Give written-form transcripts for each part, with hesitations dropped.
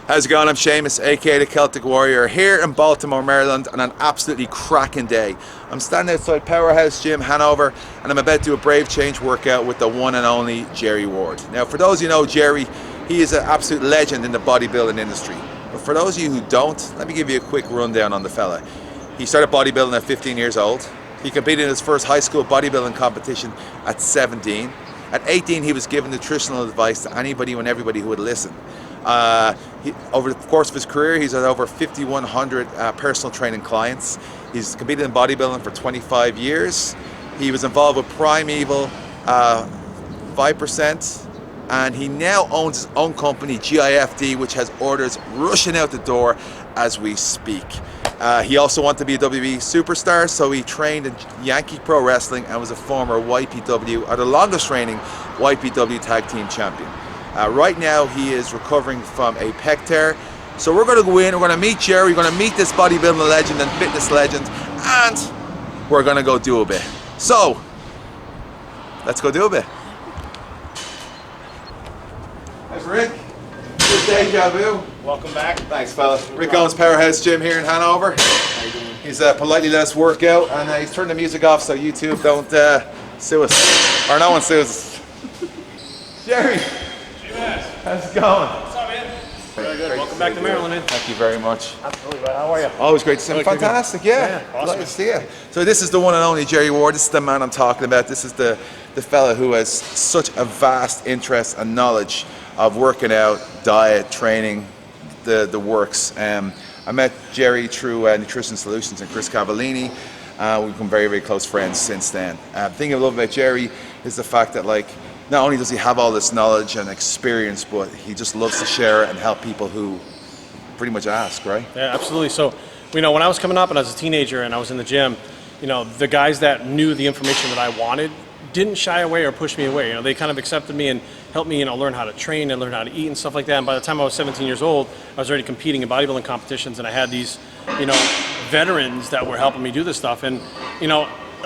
How's it going? I'm Sheamus, aka the Celtic Warrior, here in Baltimore, Maryland, on an absolutely cracking day. I'm standing outside Powerhouse Gym, Hanover, and I'm about to do a brave change workout with the one and only Jerry Ward. Now, for those of you who know Jerry, he is an absolute legend in the bodybuilding industry. But for those of you who don't, let me give you a quick rundown on the fella. He started bodybuilding at 15 years old. He competed in his first high school bodybuilding competition at 17. At 18, he was giving nutritional advice to anybody and everybody who would listen. Over the course of his career, he's had over 5,100 personal training clients. He's competed in bodybuilding for 25 years. He was involved with Primeval, 5%, and he now owns his own company, GIFD, which has orders rushing out the door as we speak. He also wanted to be a WWE Superstar, so he trained in Yankee Pro Wrestling and was a former YPW, or the longest reigning YPW Tag Team Champion. Right now, he is recovering from a pec tear. So we're going to go in, we're going to meet Jerry, we're going to meet this bodybuilding legend and fitness legend, and we're going to go do a bit. So, let's go do a bit. There's Rick. Good deja vu. Welcome back. Thanks, fella. Rick owns Powerhouse Gym here in Hanover. How you doing? He's politely let us work out, and he's turned the music off so YouTube don't sue us. Or no one sues us. Jerry. How's it going? What's up, man? Very good. Welcome back to Maryland, man. Thank you very much. Absolutely. How are you? Always great to see you. Fantastic, yeah. Awesome. Glad to see you. So this is the one and only Jerry Ward. This is the man I'm talking about. This is the fella who has such a vast interest and knowledge of working out, diet, training, the works. I met Jerry through Nutrition Solutions and Chris Cavallini. We've become very, very close friends since then. The thing I love about Jerry is the fact that, like, not only does he have all this knowledge and experience, but he just loves to share it and help people who pretty much ask, right? Yeah, absolutely. So, when I was coming up and I was a teenager and I was in the gym, the guys that knew the information that I wanted didn't shy away or push me away. They kind of accepted me and helped me, learn how to train and learn how to eat and stuff like that. And by the time I was 17 years old, I was already competing in bodybuilding competitions, and I had these, veterans that were helping me do this stuff. And,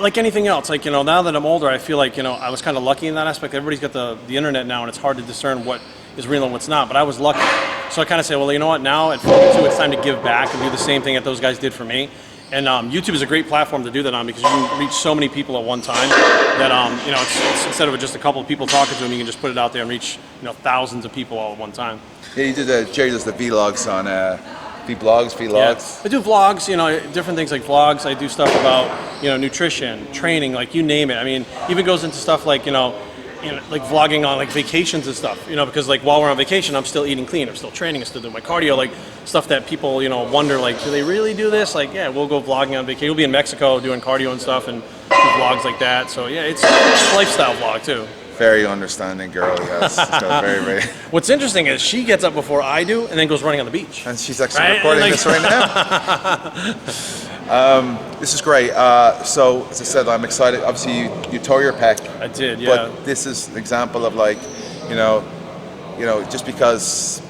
like anything else, now that I'm older, I feel like, I was kind of lucky in that aspect. Everybody's got the internet now, and it's hard to discern what is real and what's not, but I was lucky. So I kind of say, well, you know what, now at 42, it's time to give back and do the same thing that those guys did for me. And YouTube is a great platform to do that on, because you can reach so many people at one time that, it's instead of just a couple of people talking to them, you can just put it out there and reach, thousands of people all at one time. Yeah, you did Jerry does the vlogs on vlogs. Yeah. I do vlogs, different things like vlogs. I do stuff about, nutrition, training, like you name it. I mean, even goes into stuff like, like vlogging on like vacations and stuff, because like while we're on vacation, I'm still eating clean, I'm still training, I'm still doing my cardio, like stuff that people, wonder, like, do they really do this? Like, yeah, we'll go vlogging on vacation. We'll be in Mexico doing cardio and stuff and do vlogs like that. So yeah, it's a lifestyle vlog too. Very understanding girl, yes. Very, very. What's interesting is she gets up before I do and then goes running on the beach. And she's actually recording this right now. This is great. So, as I said, I'm excited. Obviously, you tore your pec. I did, yeah. But this is an example of, like, just because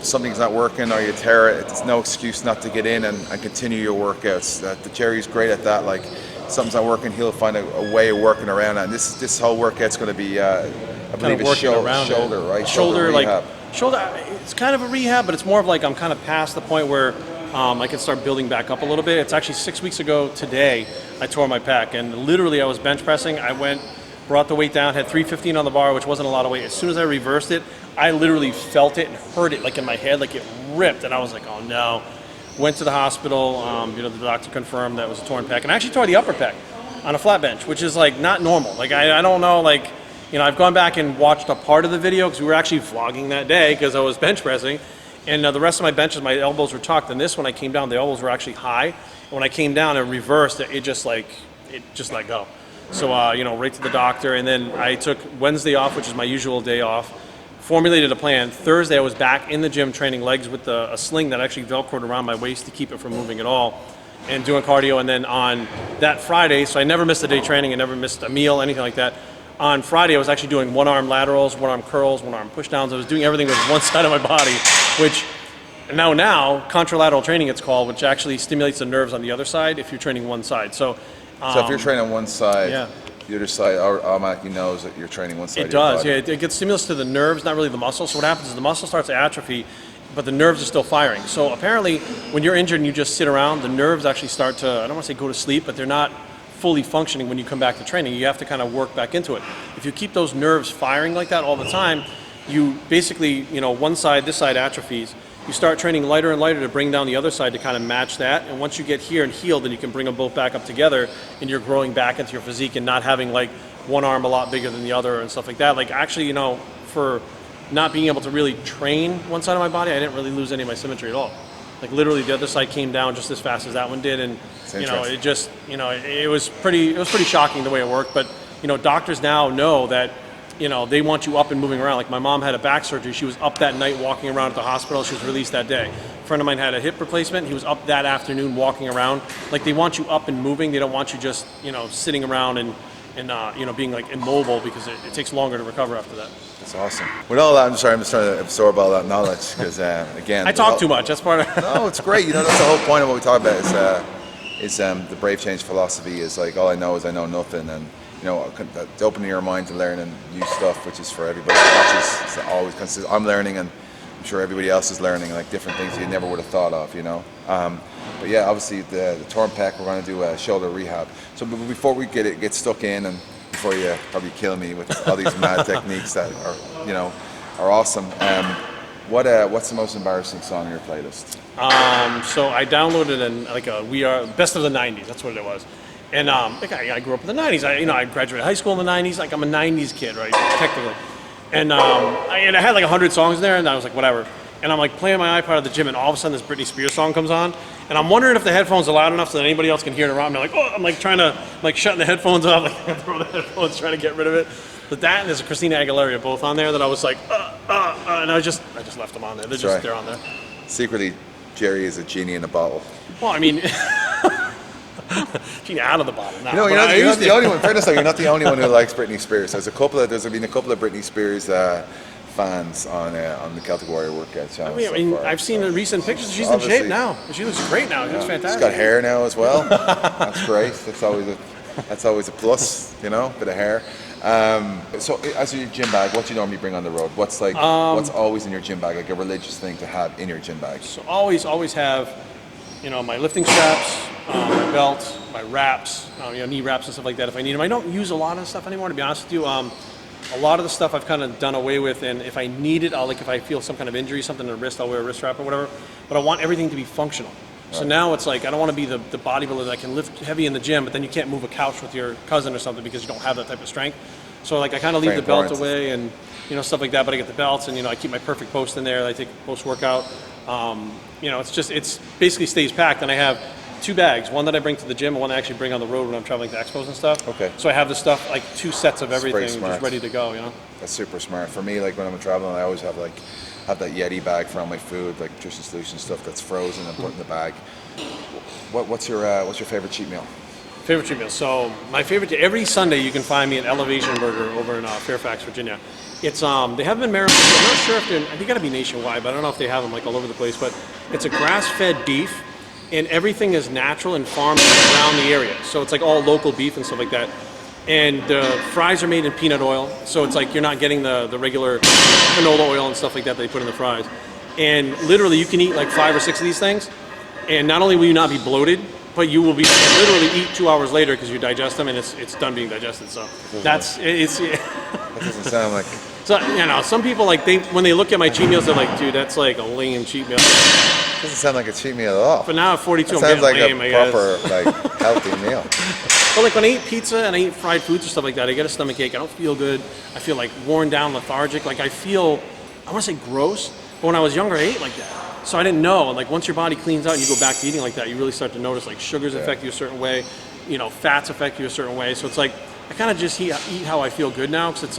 something's not working or you tear it, it's no excuse not to get in and continue your workouts. The Jerry's great at that. Like, something's not working, he'll find a way of working around it. And this whole workout's going to be, I believe, it's shoulder, right? Shoulder rehab. Shoulder. It's kind of a rehab, but it's more of like I'm kind of past the point where I can start building back up a little bit. It's actually 6 weeks ago today I tore my pec, and literally I was bench pressing. I brought the weight down, had 315 on the bar, which wasn't a lot of weight. As soon as I reversed it, I literally felt it and heard it like in my head, like it ripped, and I was like, oh no. Went to the hospital, the doctor confirmed that it was a torn pec, and I actually tore the upper pec on a flat bench, which is like not normal. Like I don't know, like, I've gone back and watched a part of the video because we were actually vlogging that day because I was bench pressing, and the rest of my benches, my elbows were tucked, and this, when I came down, the elbows were actually high, and when I came down and reversed, it just let go. So, right to the doctor, and then I took Wednesday off, which is my usual day off, formulated a plan. Thursday, I was back in the gym training legs with a sling that actually Velcroed around my waist to keep it from moving at all, and doing cardio. And then on that Friday, so I never missed a day training, I never missed a meal, anything like that. On Friday, I was actually doing one-arm laterals, one-arm curls, one-arm pushdowns. I was doing everything with one side of my body, which now contralateral training it's called, which actually stimulates the nerves on the other side if you're training one side. So if you're training one side, yeah. the other side automatically knows that you're training one side It of your does, body. yeah. It gets stimulus to the nerves, not really the muscle. So what happens is the muscle starts to atrophy, but the nerves are still firing. So apparently, when you're injured and you just sit around, the nerves actually start to, I don't want to say go to sleep, but they're not fully functioning when you come back to training. You have to kind of work back into it. If you keep those nerves firing like that all the time, you basically, one side, this side atrophies. You start training lighter and lighter to bring down the other side to kind of match that. And once you get here and healed, then you can bring them both back up together, and you're growing back into your physique and not having like one arm a lot bigger than the other and stuff like that. Like actually, for not being able to really train one side of my body, I didn't really lose any of my symmetry at all. Like literally the other side came down just as fast as that one did. And it just, it was pretty shocking the way it worked. But, doctors now know that, they want you up and moving around. Like my mom had a back surgery. She was up that night walking around at the hospital. She was released that day. A friend of mine had a hip replacement. He was up that afternoon walking around. Like they want you up and moving. They don't want you just, sitting around and being like immobile, because it takes longer to recover after that. That's awesome. With all that, I'm just trying to absorb all that knowledge, because again, I talk too much. That's part of No, it's great. That's the whole point of what we talk about is the Brave Change philosophy is like, all I know is I know nothing, and opening your mind to learning new stuff, which is for everybody that watches. It's always consistent. I'm learning, and I'm sure everybody else is learning, like different things you never would have thought of, But yeah, obviously the torn pec, we're going to do a shoulder rehab. So before we get stuck in, and before you probably kill me with all these mad techniques that are awesome, what's the most embarrassing song on your playlist? So I downloaded We Are Best of the 90s. That's what it was. And I grew up in the 90s. I graduated high school in the 90s. Like I'm a 90s kid, right? Technically. And I had like 100 songs in there, and I was like, whatever. And I'm like playing my iPod at the gym, and all of a sudden this Britney Spears song comes on, and I'm wondering if the headphones are loud enough so that anybody else can hear it around me. I'm like trying to shutting the headphones off, like throw the headphones, trying to get rid of it. But that and there's a Christina Aguilera both on there that I was like, and I just left them on there. They're on there. Secretly, Jerry is a genie in a bottle. Well, I mean. Genie out of the bottle now. You're not the only one. Fairness, though, you're not the only one who likes Britney Spears. There's been a couple of Britney Spears fans on the Celtic Warrior workout channel. I mean, I've seen the recent pictures. She's in shape now. She looks great now. She looks fantastic. She's got hair now as well. That's great. That's always a plus, bit of hair. So as your gym bag, what do you normally bring on the road? What's always in your gym bag, like a religious thing to have in your gym bag? So always have, my lifting straps, my belt, my wraps, knee wraps and stuff like that if I need them. I don't use a lot of stuff anymore, to be honest with you. A lot of the stuff I've kind of done away with, and if I need it, if I feel some kind of injury, something in the wrist, I'll wear a wrist wrap or whatever. But I want everything to be functional. Right. So now it's like, I don't want to be the bodybuilder that can lift heavy in the gym, but then you can't move a couch with your cousin or something because you don't have that type of strength. So I kind of leave the belt away and stuff like that, but I get the belts, and I keep my perfect post in there that I take post-workout. It's basically stays packed, and I have 2 bags, one that I bring to the gym and one I actually bring on the road when I'm traveling to expos and stuff. Okay. So I have the stuff, like 2 sets of everything just ready to go, That's super smart. For me, like when I'm traveling, I always have that Yeti bag for all my food, like nutrition solution stuff that's frozen and put in the bag. What's your favorite cheat meal? Favorite cheat meal. So my favorite, every Sunday you can find me at Elevation Burger over in Fairfax, Virginia. It's they have them in Maryland. I'm not sure if they got to be nationwide, but I don't know if they have them like all over the place. But it's a grass-fed beef, and everything is natural and farmed around the area. So it's like all local beef and stuff like that. And the fries are made in peanut oil, so it's like you're not getting the regular canola oil and stuff like that they put in the fries. And literally you can eat like 5 or 6 of these things, and not only will you not be bloated, but you will be literally eat 2 hours later because you digest them and it's done being digested. So that doesn't sound like. So some people when they look at my cheat meals, they're like, dude, that's like a lame cheat meal. Doesn't sound like a cheat meal at all. But now at 42, I'm getting lame, I guess. Sounds like a proper healthy meal. But when I eat pizza and I eat fried foods or stuff like that, I get a stomach ache. I don't feel good. I feel worn down, lethargic. I want to say gross, but when I was younger, I ate like that. So I didn't know. And once your body cleans out and you go back to eating like that, you really start to notice sugars affect you a certain way, fats affect you a certain way. So it's I kind of just eat how I feel good now, because it's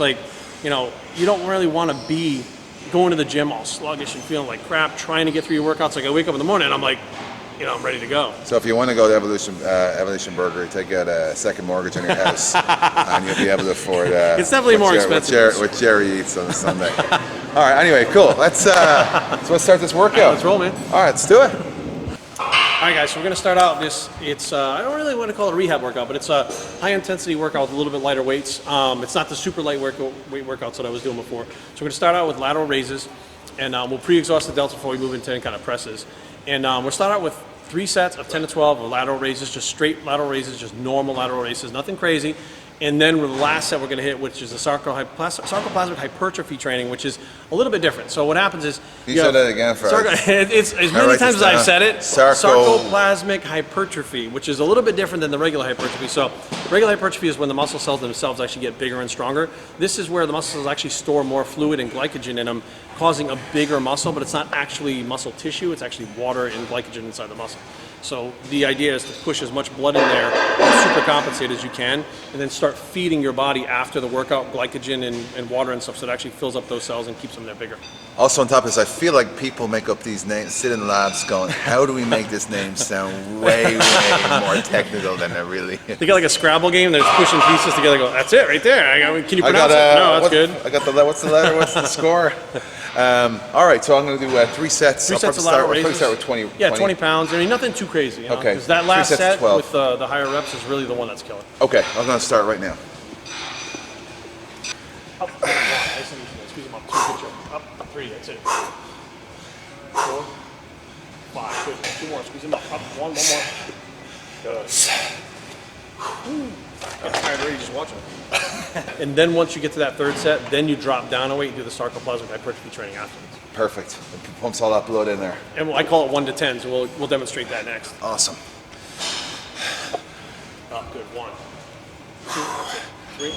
you don't really want to be going to the gym all sluggish and feeling like crap, trying to get through your workouts. I wake up in the morning and I'm like, I'm ready to go. So if you want to go to Evolution Burger, take out a second mortgage on your house, and you'll be able to afford. It's definitely more expensive. What Jerry eats on a Sunday. All right. Anyway, cool. Let's start this workout. Let's roll, man. All right, let's do it. All right, guys. So we're gonna start out this. It's I don't really want to call it a rehab workout, but it's a high intensity workout with a little bit lighter weights. It's not the super light weight workouts that I was doing before. So we're gonna start out with lateral raises. And we'll pre-exhaust the delts before we move into any kind of presses. And we'll start out with 3 sets of 10 to 12 of lateral raises, just straight lateral raises, just normal lateral raises, nothing crazy. And then with the last set we're going to hit, which is the sarcoplasmic hypertrophy training, which is a little bit different. So what happens is... You said that again for us. It's as many times as I've said it. Sarcoplasmic hypertrophy, which is a little bit different than the regular hypertrophy. So regular hypertrophy is when the muscle cells themselves actually get bigger and stronger. This is where the muscle cells actually store more fluid and glycogen in them, causing a bigger muscle, but it's not actually muscle tissue, it's actually water and glycogen inside the muscle. So the idea is to push as much blood in there and super compensate as you can, and then start feeding your body after the workout glycogen and water and stuff, so it actually fills up those cells and keeps them there bigger. Also on top of this, I feel like people make up these names, sit in labs going, how do we make this name sound way, way more technical than it really is? They got like a Scrabble game, they're just pushing pieces together, go, that's it right there. Can you pronounce it? No, that's good. I got what's the letter, what's the score? All right, so I'm going to do 3 sets. 3 sets of lateral raises. I'll start with 20. Yeah, 20 pounds. I mean, nothing too crazy. You know? Okay. Because that last set with 12. The higher reps is really the one that's killing. Okay, I'm going to start right now. Up, nice and easy. Squeeze them up. 2, good job. Up, 3, that's it. 4, 5, good. 2 more. Squeeze them up. Up, 1 more. Good. Get tired already just watching. And then once you get to that 3rd set, then you drop down a weight and do the sarcoplasmic hypertrophy training afterwards. Perfect. It pumps all that blood in there. And I call it 1 to 10, so we'll demonstrate that next. Awesome. Up, good. 1, 2, 3,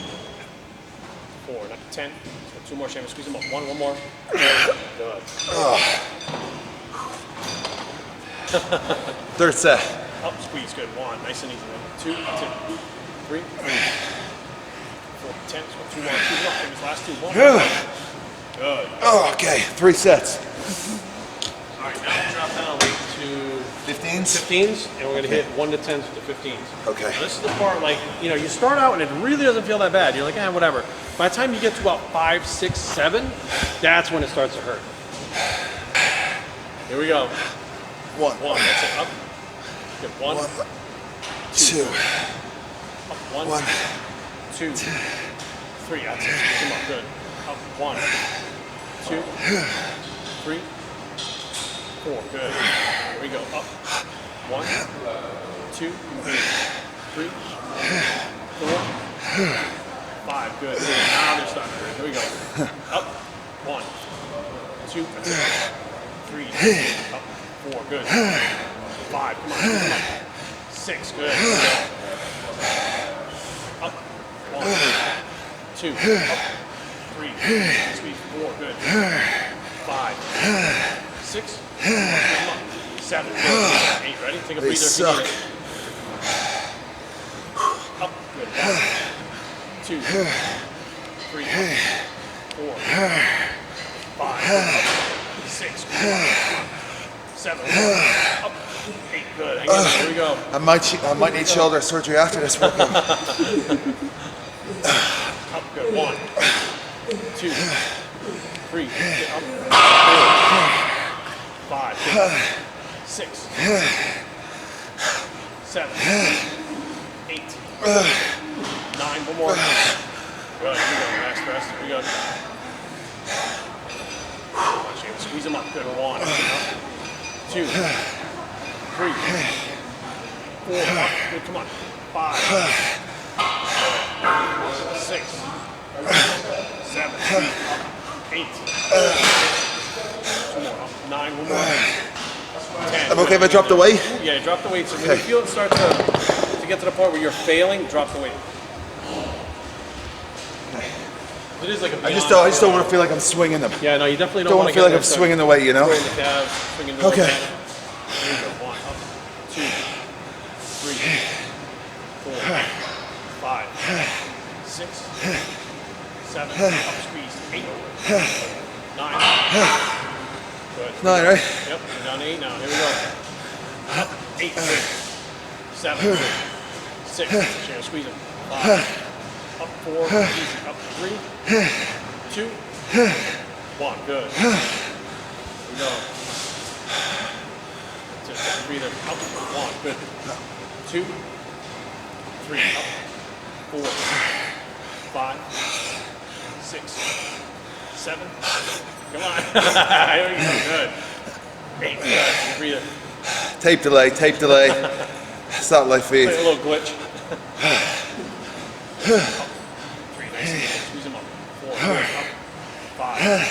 4, not 10. So 2 more, Seamus. Squeeze them up. 1 more. Good. 3rd set. Up, squeeze. Good. 1, nice and easy. 2, 3, 4, 10. So 2 more. Squeeze them up. Seamus. Last 2. 1. Good. Oh, okay, 3 sets. All right, now we drop down weight to 15s, and we're going to hit 1 to 10s to 15s. Okay. Now this is the part, like, you know, you start out and it really doesn't feel that bad. You're like, whatever. By the time you get to about 5, 6, 7, that's when it starts to hurt. Here we go. 1. That's it. Up. Good. 1, 2. Up. 1, 2, 3. That's it. Come on. Good. Up. 1, 2, 3, 4. Good. Here we go. Up. 1, 2, 3, 4, 5. Good. Now they're starting to hurt. Here we go. Up. 1, 2, 3. Up. 4. Good. 5. Come on. 6. Good. Up. 1, 2. Up. 3. Squeeze. 4. Good. 5. 6. 7. Good. 8. Ready? Take a breather. Suck. Up. Good. 1, 2, 3, 4, 5, 6, 7, up, 8. Good. Hang on. Here we go. I might need shoulder surgery after this workout. Up. Good. 1, 2, 3. Get up. 4, 5, 6, 7, 8, 9. One more. Good. Here we go. Last rest. Here we go. Come on, Shane. Squeeze them up. Good. 1, 2, 3, 4. Up. Good. Come on. 5, 6, 7, 8. 2 more. Up. 9. 1 more. 10. I'm okay if I drop the weight? Yeah, drop the weight. So when you feel it start to get to the point where you're failing, drop the weight. It is like a I just don't want to feel like I'm swinging them. Yeah, no, you definitely don't want to feel like I'm swinging the weight, you know? Swinging the calves, swinging the okay. Here we go. 1, 2, 3, 4, 5, 6, 7, up, squeeze, 8, 9. Good. 9, right? Yep, we're down to 8 now. Here we go. Up, 8, 7, 6. Share, squeeze it. 5. Up 4, easy. Up 3, 2, 1. Good. Here we go. That's it. Take a breather. Up 1. Good. 2, 3. Up 4, 5, 6, 7, Come on. Here we go. Good. 8. Good. Breathe it. Tape delay, tape delay. Satellite feed. Like a little glitch. 3. Nice. Squeeze them up. 4. Good. Up. 5.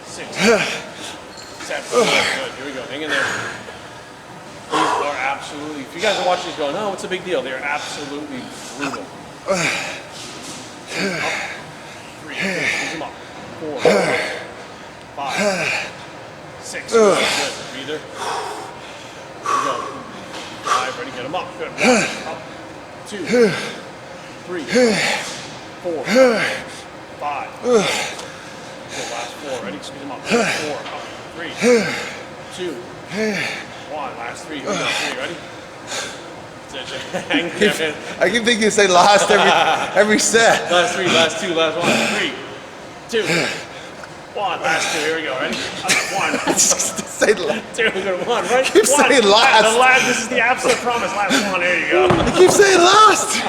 6. 7. Good. Here we go. Hang in there. These are absolutely, if you guys are watching these going, oh, what's the big deal? They're absolutely brutal. 2. Up. 3. Good. Squeeze them up. 4. 5. 6. Good. Breather. Here we go. 5. Ready? Get them up. Good. 1. Up. 2. 3. 4. 5. Good. Last 4. Ready? Squeeze them up. 4. Up. 3. 2. 1. Last 3. Here we go. 3. Ready? I keep thinking you say last every set. Last 3. Last 2. Last 1. 3. 2. 1. Last 2. Here we go. Ready? 1. Say last. 2. We're going 1. Right? Keep saying last. The last. This is the absolute promise. Last 1. There you go. You keep saying last.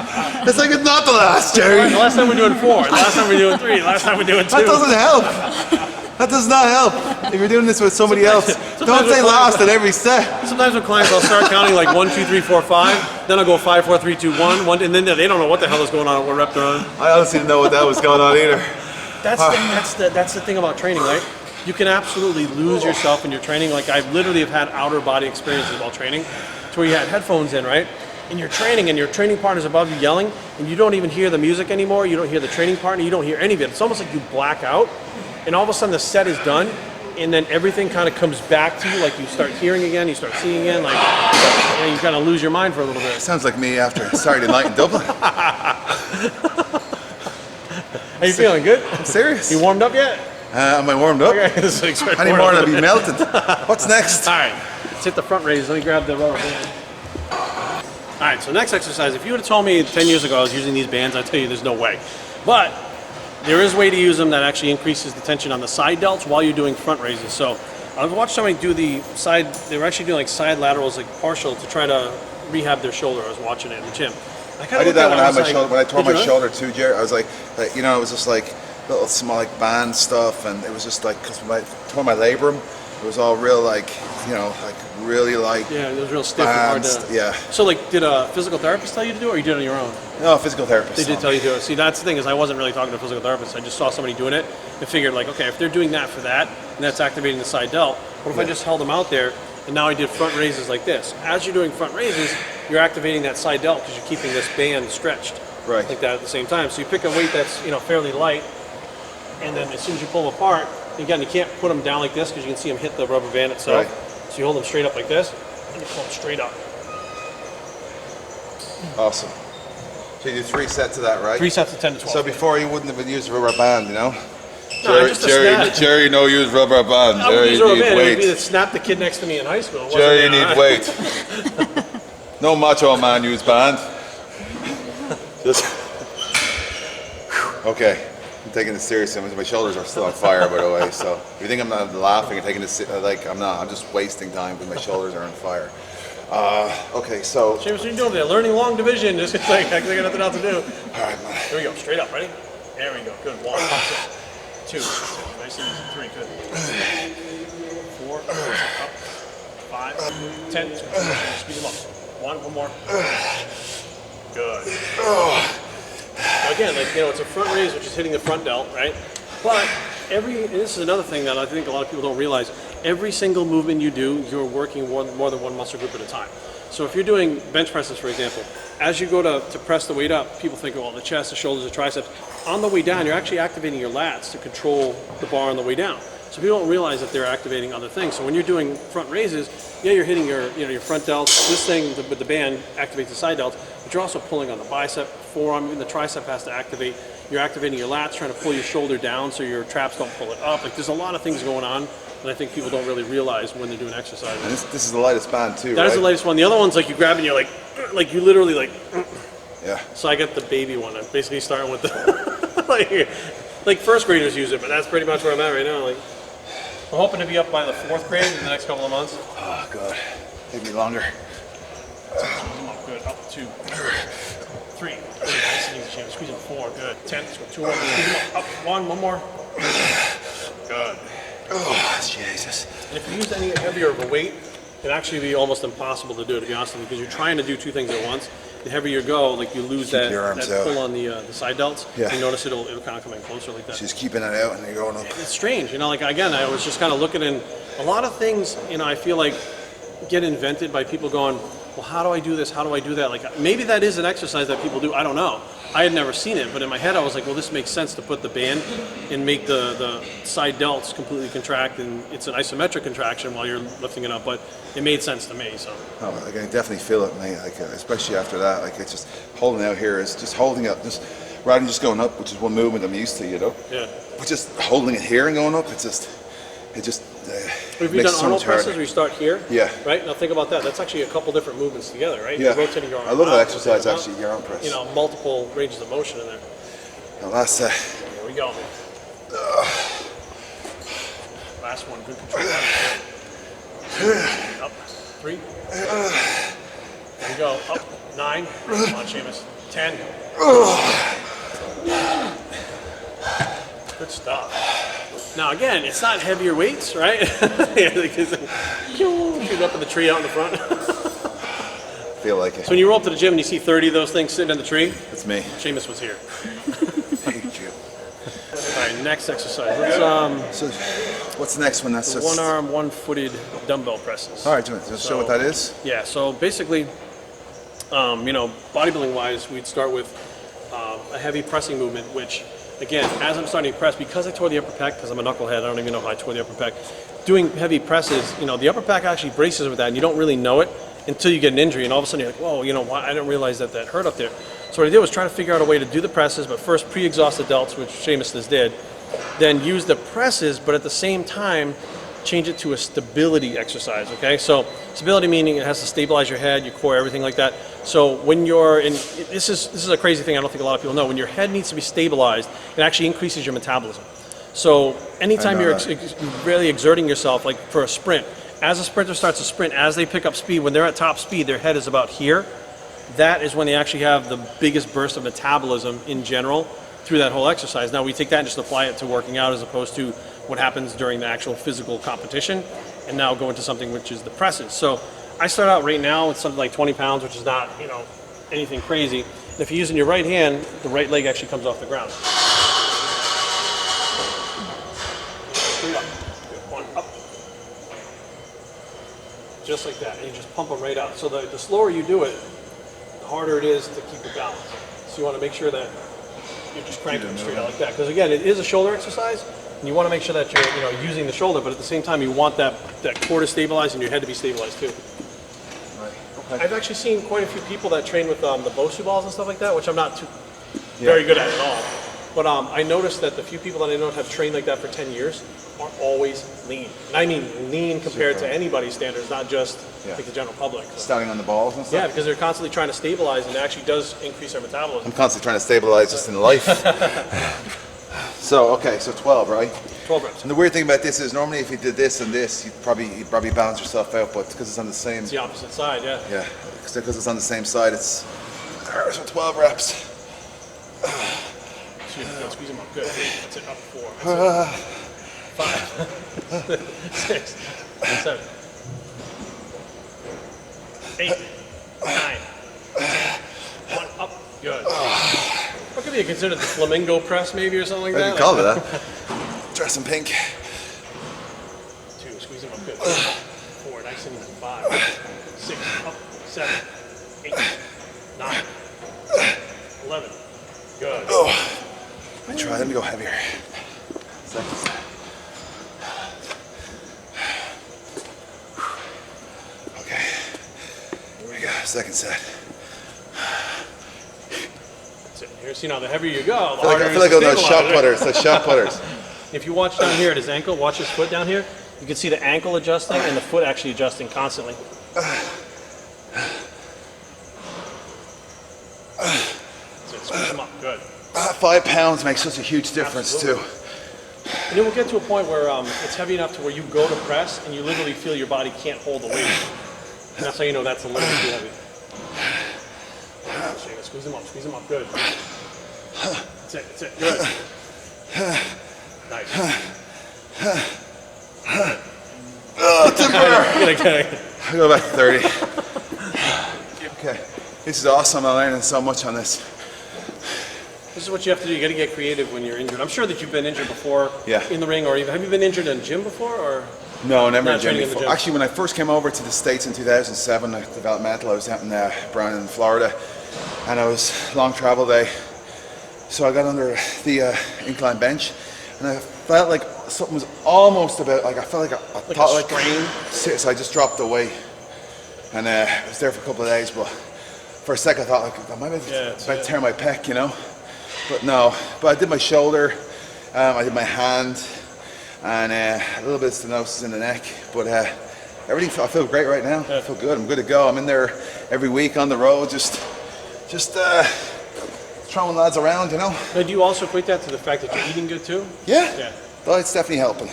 It's like it's not the last, Jerry. The last time we're doing 4. The last time we're doing 3. The last time we're doing 2. That doesn't help. That does not help. If you're doing this with somebody else, don't say last at every set. Sometimes with clients, I'll start counting like 1, 2, 3, 4, 5. Then I'll go 5, 4, 3, 2, 1, and then they don't know what the hell is going on at what rep they're on. I honestly didn't know what that was going on either. That's the thing about training, right? You can absolutely lose yourself in your training. Like I literally have had outer body experiences while training, to where you had headphones in, right? And you're training, and your training partner's above you yelling, and you don't even hear the music anymore. You don't hear the training partner. You don't hear any of it. It's almost like you black out, and all of a sudden the set is done, and then everything kind of comes back to you. Like you start hearing again, you start seeing again. Like you kind of lose your mind for a little bit. Sounds like me after Saturday night in Dublin. Are you feeling good? I'm serious. You warmed up yet? Am I warmed up? Okay. I need more to be melted. What's next? All right, let's hit the front raise. Let me grab the rubber band. All right, so next exercise. If you would have told me 10 years ago I was using these bands, I'd tell you there's no way. But there is a way to use them that actually increases the tension on the side delts while you're doing front raises. So I watched somebody do the side, they were actually doing like side laterals, like partial, to try to rehab their shoulder. I was watching it in the gym. I did that when I had my shoulder, when I tore my shoulder too, Jerry. I was like, you know, it was just like little small like band stuff, and it was just like, because when I tore my labrum, it was all real like, you know, like really like. Yeah, it was real stiff and hard to. Yeah. So like, did a physical therapist tell you to do it, or you did it on your own? No, physical therapist. They did tell you to do it. See, that's the thing, is I wasn't really talking to a physical therapist. I just saw somebody doing it and figured like, okay, if they're doing that for that, and that's activating the side delt, what if I just held them out there and now I did front raises like this? As you're doing front raises, you're activating that side delt because you're keeping this band stretched. Right. Like that at the same time. So you pick a weight that's, you know, fairly light, and then as soon as you pull them apart, again, you can't put them down like this because you can see them hit the rubber band itself. Right. So you hold them straight up like this, and you pull them straight up. Awesome. So you do 3 sets of that, right? 3 sets of 10 to 12. So before you wouldn't have been using a rubber band, you know? No, Jerry, no use rubber band. Jerry, use rubber band. It would be to snap the kid next to me in high school. Jerry, you need weight. No macho man use band. Just okay. I'm taking this seriously. My shoulders are still on fire, by the way. So if you think I'm not laughing and taking this like I'm not, I'm just wasting time because my shoulders are on fire. Okay, so. James, what are you doing there? Learning long division. Just like I got nothing else to do. All right, man. Here we go. Straight up. Ready? There we go. Good. 1, 2, nice and easy. 3. Good. 4. Up. 5. 10. Speed them up. 1 more. Good. Now again, like, you know, it's a front raise, which is hitting the front delt, right? But and this is another thing that I think a lot of people don't realize. Every single movement you do, you're working more than one muscle group at a time. So if you're doing bench presses, for example, as you go to press the weight up, people think, well, the chest, the shoulders, the triceps. On the way down, you're actually activating your lats to control the bar on the way down. So people don't realize that they're activating other things. So when you're doing front raises, yeah, you're hitting your front delts. This thing with the band activates the side delts, but you're also pulling on the bicep, forearm, even the tricep has to activate. You're activating your lats, trying to pull your shoulder down so your traps don't pull it up. Like, there's a lot of things going on that I think people don't really realize when they're doing exercise. And this is the lightest band too, That is the lightest one. The other one's like you grab and you're like you literally like. Yeah. So I got the baby one. I'm basically starting with the like first graders use it, but that's pretty much where I'm at right now. Like, I'm hoping to be up by the 4th grade in the next couple of months. Oh god, take me longer. Good. Up 2, 3. Nice and easy, James. Squeeze them 4. Good. 10. Let's go 2 more. Squeeze them up. 1 more. Good. Oh, Jesus. And if you use any heavier of a weight, it'd actually be almost impossible to do it, to be honest with you, because you're trying to do two things at once. The heavier you go, like you lose that pull on the side delts. Yeah. You notice it'll kind of come in closer like that. She's keeping it out and you're going up. It's strange, you know, like again, I was just kind of looking, and a lot of things, you know, I feel like get invented by people going, well, how do I do this? How do I do that? Like maybe that is an exercise that people do. I don't know. I had never seen it, but in my head I was like, well, this makes sense to put the band and make the side delts completely contract, and it's an isometric contraction while you're lifting it up, but it made sense to me, so. Oh, I can definitely feel it, mate, like, especially after that. Like, it's just holding out here, it's just holding up, just rather than just going up, which is one movement I'm used to, you know? Yeah. But just holding it here and going up, it just Have you done Arnold presses where you start here? Yeah. Right? Now think about that. That's actually a couple different movements together, right? Yeah. You're rotating your arm. I love that out, exercise, actually, your arm press. You know, multiple ranges of motion in there. Now, last Here we go. Last one. Good control. Up. 3. There we go. Up. 9. Come on, Sheamus. 10. Good stuff. Now again, it's not heavier weights, right? Because shoot up in the tree out in the front. feel like it. So when you roll up to the gym and you see 30 of those things sitting in the tree, That's me. Sheamus was here. Thank you. All right, next exercise. Let's So, what's the next one? That's one arm, one footed dumbbell presses. All right, just show what that is. Yeah, so basically, you know, bodybuilding wise, we'd start with a heavy pressing movement, which again, as I'm starting to press, because I tore the upper pec, because I'm a knucklehead, I don't even know how I tore the upper pec. Doing heavy presses, you know, the upper pec actually braces with that, and you don't really know it until you get an injury, and all of a sudden you're like, whoa, you know, why? I didn't realize that hurt up there. So what I did was try to figure out a way to do the presses, but first pre-exhaust the delts, which Sheamus did, then use the presses, but at the same time, change it to a stability exercise, okay? So stability meaning it has to stabilize your head, your core, everything like that. So when you're in, this is a crazy thing I don't think a lot of people know, when your head needs to be stabilized, it actually increases your metabolism. So anytime you're really exerting yourself, like for a sprint, as a sprinter starts to sprint, as they pick up speed, when they're at top speed, their head is about here. That is when they actually have the biggest burst of metabolism in general through that whole exercise. Now we take that and just apply it to working out as opposed to what happens during the actual physical competition, and now go into something which is the presses. So I start out right now with something like 20 pounds, which is not, you know, anything crazy. And if you're using your right hand, the right leg actually comes off the ground. Straight up. One up. Just like that, and you just pump them right out. So the slower you do it, the harder it is to keep it balanced. So you want to make sure that you're just cranking them straight out like that. Because again, it is a shoulder exercise, and you want to make sure that you're, you know, using the shoulder, but at the same time you want that core to stabilize and your head to be stabilized too. Right. Okay. I've actually seen quite a few people that train with the Bosu balls and stuff like that, which I'm not very good at all. But I noticed that the few people that I know have trained like that for 10 years are always lean. And I mean lean compared to anybody's standards, not just like the general public. So. Standing on the balls and stuff? Yeah, because they're constantly trying to stabilize, and it actually does increase their metabolism. I'm constantly trying to stabilize just in life. So, okay, so 12, right? 12 reps. And the weird thing about this is normally if you did this and this, you'd probably balance yourself out, but because it's on the same... It's the opposite side, yeah. Yeah, because it's on the same side, it's... So 12 reps. Squeeze them up, good. That's it, up 4. That's it. 5, 6, 7, 8, 9, 10. 1 up, good. What could be considered the flamingo press maybe or something like that? You call it that. Dress in pink. 2, squeeze them up, good. 4, nice and even. 5, 6, up, 7, 8, 9, 11. Good. Oh, I try. Let me go heavier. Seconds. Okay. Here we go. Second set. That's it. Here, see now, the heavier you go, the I harder feel like it is to those shot stabilize it. putters. Like shot putters. If you watch down here at his ankle, watch his foot down here, you can see the ankle adjusting and the foot actually adjusting constantly. So squeeze them up, good. 5 pounds makes such a huge difference too. And then we'll get to a point where it's heavy enough to where you go to press and you literally feel your body can't hold the weight. And that's how you know that's a little bit too heavy. Squeeze them up, good. That's it, good. Nice. nothing better. I'll go back to 30. Okay, this is awesome. I'm learning so much on this. This is what you have to do. You got to get creative when you're injured. I'm sure that you've been injured before in the ring, or even, have you been injured in the gym before? Or no, never in the gym before. Actually, when I first came over to the States in 2007, developmental, I was out in Broward, Florida, and I was long travel day. So I got under the incline bench, and I felt like something was almost about, like I felt like I thought like strain. So I just dropped the weight, and I was there for a couple of days. But for a second, I thought like I might be about to tear my pec, you know. But no, but I did my shoulder, I did my hand, and a little bit of stenosis in the neck. But everything, I feel great right now. I feel good. I'm good to go. I'm in there every week on the road, just throwing lads around, you know. Now, do you also equate that to the fact that you're eating good too? Yeah. Yeah. Diet's definitely helping.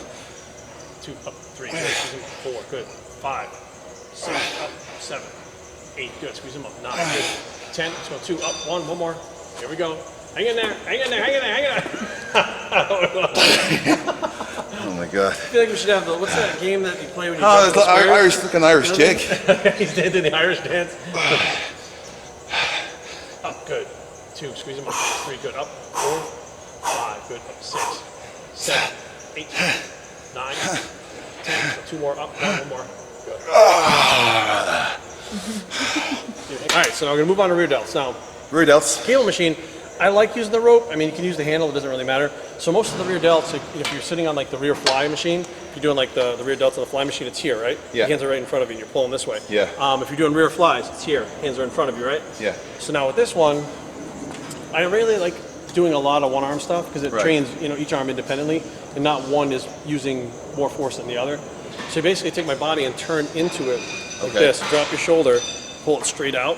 2 up, 3 good, 4 good, 5, 6 up, 7, 8 good, squeeze them up, 9 good, 10. Let's go 2 up, 1 more. Here we go. Hang in there, hang in there, hang in there, hang in there. Oh my God. I feel like we should have the, what's that game that you play when you it's like Irish jig. He's doing the Irish dance. Up, good. 2, squeeze them up. 3, good. Up, 4, 5, good. Up, 6, 7, 8, 9, 10. So 2 more up, 1 more. Good. All right, so now we're gonna move on to rear delts. Now, rear delts. Cable machine. I like using the rope. I mean, you can use the handle, it doesn't really matter. So most of the rear delts, if you're sitting on like the rear fly machine, if you're doing like the rear delts on the fly machine, it's here, right? Yeah. Your hands are right in front of you and you're pulling this way. Yeah. If you're doing rear flies, it's here. Hands are in front of you, right? Yeah. So now with this one, I really like doing a lot of one arm stuff because it trains, each arm independently, and not one is using more force than the other. So you basically take my body and turn into it like this, drop your shoulder, pull it straight out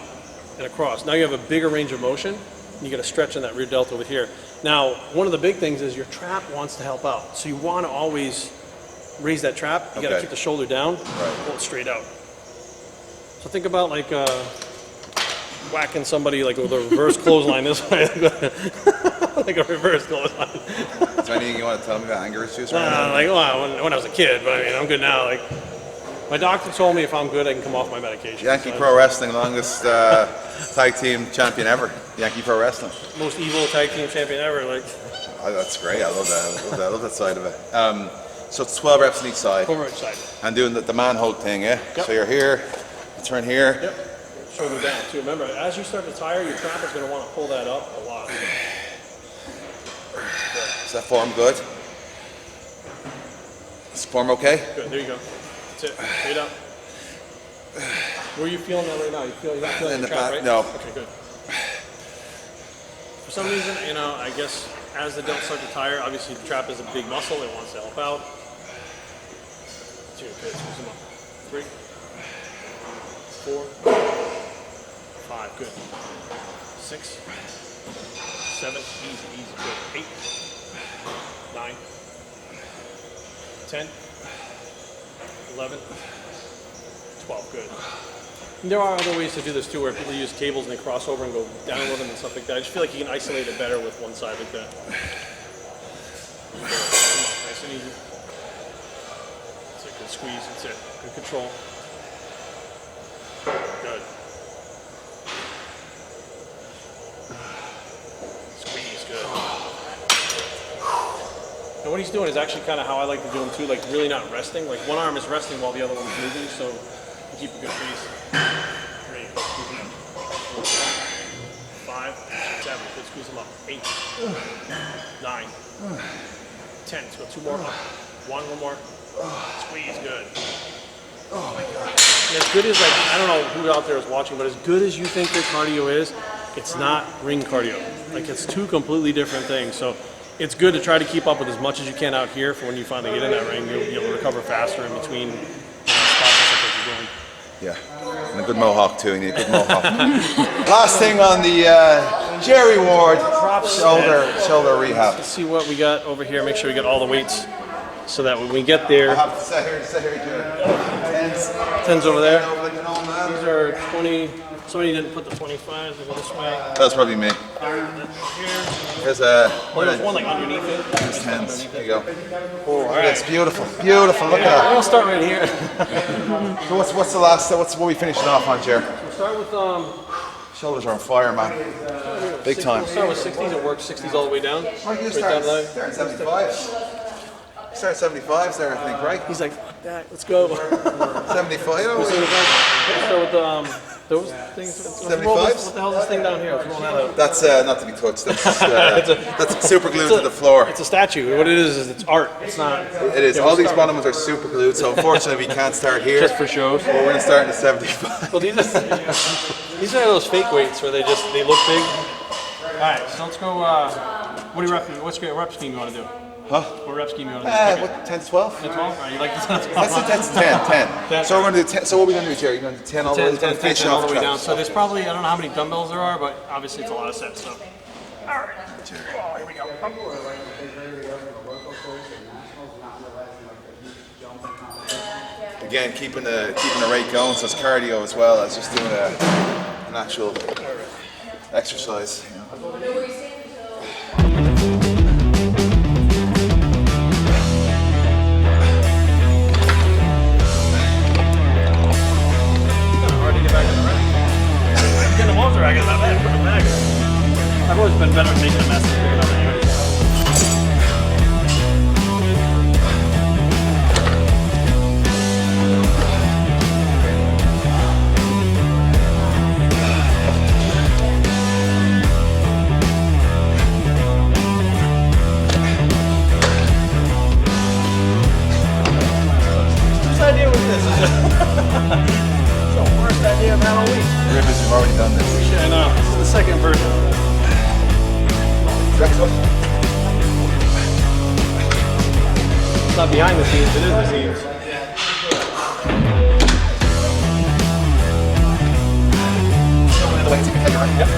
and across. Now you have a bigger range of motion. You get a stretch in that rear delt over here. Now, one of the big things is your trap wants to help out. So you want to always raise that trap. You got to keep the shoulder down, pull it straight out. So think about like whacking somebody like with a reverse clothesline this way. Like a reverse clothesline. Is there anything you want to tell me about anger issues? When I was a kid, but I mean, I'm good now. Like, my doctor told me if I'm good, I can come off my medication. Yankee Pro Wrestling, longest tag team champion ever. Yankee Pro Wrestling. Most evil tag team champion ever. Like. Oh, that's great. I love that. I love that side of it. So it's 12 reps on each side. 12 reps each side. And doing the man hold thing, yeah? Yep. So you're here, you turn here. Yep. Shoulder down too. Remember, as you start to tire, your trap is going to want to pull that up a lot. Is that form good? Is form okay? Good. There you go. That's it. Straight up. Where are you feeling that right now? You're not feeling the trap, right? No. Okay, good. For some reason, I guess as the delts start to tire, obviously the trap is a big muscle. It wants to help out. 2, good. Squeeze them up. 3, 4, 5, good. 6, 7, easy, good. 8, 9, 10, 11, 12, good. And there are other ways to do this too, where people use cables and they cross over and go down with them and stuff like that. I just feel like you can isolate it better with one side like that. Nice and easy. That's it, good squeeze, that's it. Good control. Good. Squeeze, good. And what he's doing is actually kind of how I like to do them too, like really not resting. Like one arm is resting while the other one's moving, so you keep a good pace. 3, squeeze them up. 4, 5, 7, good, squeeze them up. 8, 9, 10. Let's go 2 more up. 1 more. Squeeze, good. Oh my God. And as good as, like, I don't know who out there is watching, but as good as you think your cardio is, it's not ring cardio. Like, it's 2 completely different things. So it's good to try to keep up with as much as you can out here for when you finally get in that ring. You'll be able to recover faster in between spots and stuff that you're doing. Yeah, and a good mohawk too. You need a good mohawk. Last thing on the Jerry Ward shoulder rehab. Let's see what we got over here. Make sure we get all the weights so that when we get there. I have to sit here, Jerry. 10s over there. These are 20. somebody didn't put the 25s this way. That's probably me. There's there's one like underneath it. There's 10s. There you go. Oh, all right. It's beautiful. Beautiful. Look at that. We'll start right here. So what's the last? What are we finishing off on, Jer? We'll start with Shoulders are on fire, man. Big time. We'll start with 60s and work 60s all the way down. Start at 75s. Start at 75s there, I think, right? He's like, fuck that, let's go. 75. We'll start with those things. 75s? What the hell is this thing down here? Let's roll that out. That's not to be touched. That's super glued to the floor. It's a statue. What it is it's art. It's not. It is. All these bottom ones are super glued, so unfortunately we can't start here. Just for shows. But we're going to start in the 75. Well, these are those fake weights where they look big. All right, so let's go. What's your rep scheme you want to do? Huh? What rep scheme you want to do? 10 to 12? 10 to 12? Right, you like the 10 to 12? That's 10. So we're going to do 10. So what are we going to do, Jerry? You're going to do 10 all the way down? 10 all the way down. So there's probably, I don't know how many dumbbells there are, but obviously it's a lot of sets. So. All right. Oh, here we go. Again, keeping the rate going, so it's cardio as well as just doing an actual exercise. You know. I've always been better at making a mess than picking up anyways. Whose idea was this? It's the worst idea I've had all week. Rivers, you've already done this. Yeah, I know. This is the second version. It's not behind the scenes, it is the scenes. Yep.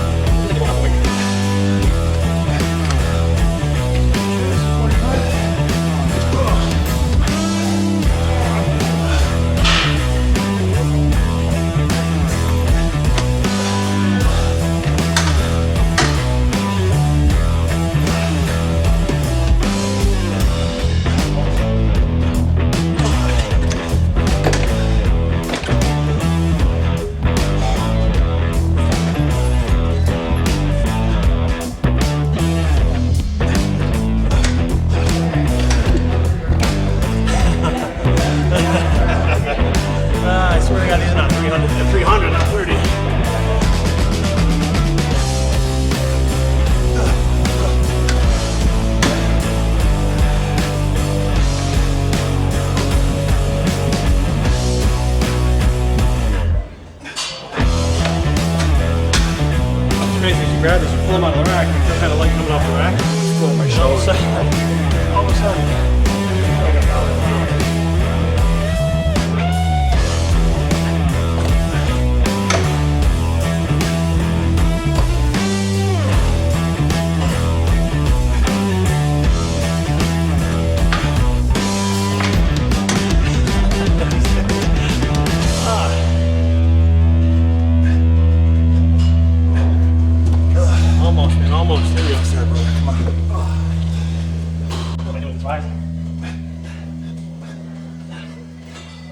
I swear to God, these are not 300, they're 300, not 30. It's crazy, as you grab this, you pull them out of the rack, you kind of like coming off the rack. Just pull my shoulder. All of a sudden. Almost, man, almost. There we go. Sorry, brother. Come on. What am I doing? It's fine.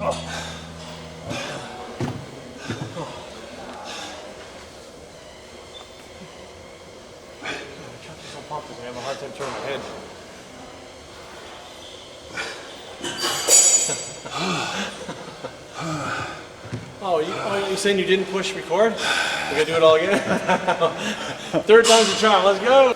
Oh. So pumped because I have a hard time turning my head. Oh, you saying you didn't push record? We gotta do it all again? Third time's a charm, let's go!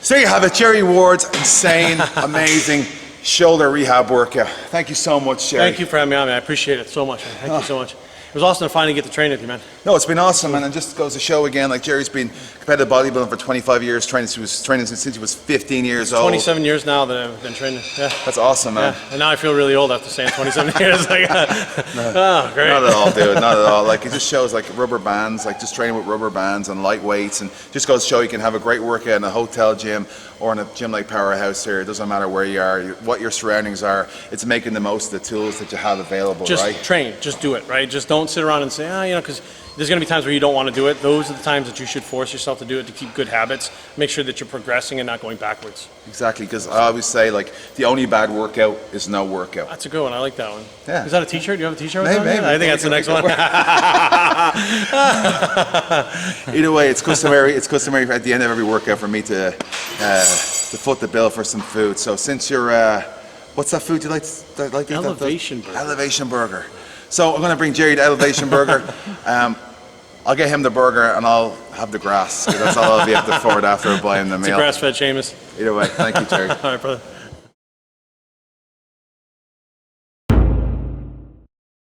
So you have it, Jerry Ward's insane, amazing shoulder rehab workout. Thank you so much, Jerry. Thank you for having me on, man. I appreciate it so much, man. Thank you so much. It was awesome to finally get to train with you, man. No, it's been awesome, and it just goes to show again, like Jerry's been competitive bodybuilding for 25 years, training since he was 15 years old. 27 years now that I've been training. Yeah. That's awesome, man. Yeah. And now I feel really old after saying 27 years. Like, oh, great. Not at all, dude. Not at all. Like, it just shows like rubber bands, like just training with rubber bands and light weights, and just goes to show you can have a great workout in a hotel gym or in a gym like Powerhouse here. It doesn't matter where you are, what your surroundings are. It's making the most of the tools that you have available, Just right? train. Just do it, right? Just don't sit around and say, because there's going to be times where you don't want to do it. Those are the times that you should force yourself to do it to keep good habits. Make sure that you're progressing and not going backwards. Exactly, because I always say, like, the only bad workout is no workout. That's a good one. I like that one. Yeah. Is that a t-shirt? Do you have a t-shirt? Maybe. I think that's the next one. Either way, it's customary. It's customary at the end of every workout for me to foot the bill for some food. So since you're, what's that food you like to eat? Elevation burger. Elevation burger. So I'm going to bring Jerry the Elevation burger. I'll get him the burger and I'll have the grass. That's all I'll be able to afford after I buy him the meal. It's a grass-fed Sheamus. Either way, thank you, Jerry. All right, brother.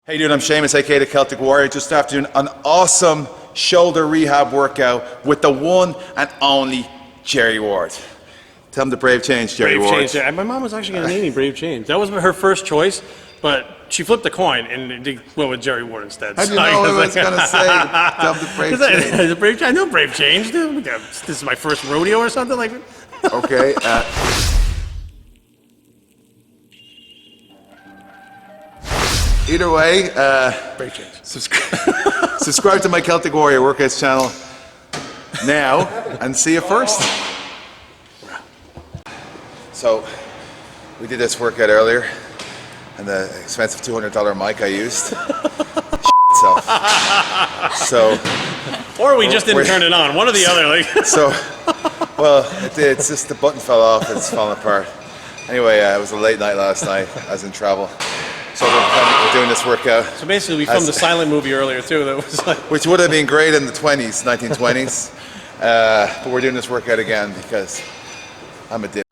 Hey dude, I'm Sheamus, aka the Celtic Warrior. Just after doing an awesome shoulder rehab workout with the one and only Jerry Ward. Tell him the brave change, Jerry Brave Ward. change. My mom was actually going to name me Brave Change. That was her first choice, but she flipped the coin and went with Jerry Ward instead. How do you know what I was going to say? Tell him the brave change. Brave Change. I know Brave Change. This is my first rodeo or something like that. Okay. Either way, Brave Change. subscribe to my Celtic Warrior Workouts channel now and see it first. So, we did this workout earlier, and the expensive $200 mic I used. So, or we just didn't turn it on. One or the other. Like. So, well, it's just the button fell off. It's falling apart. Anyway, it was a late night last night. I was in travel. So we're doing this workout. So basically, we filmed a silent movie earlier too. That was like, which would have been great in the 1920s. But we're doing this workout again because I'm a dick.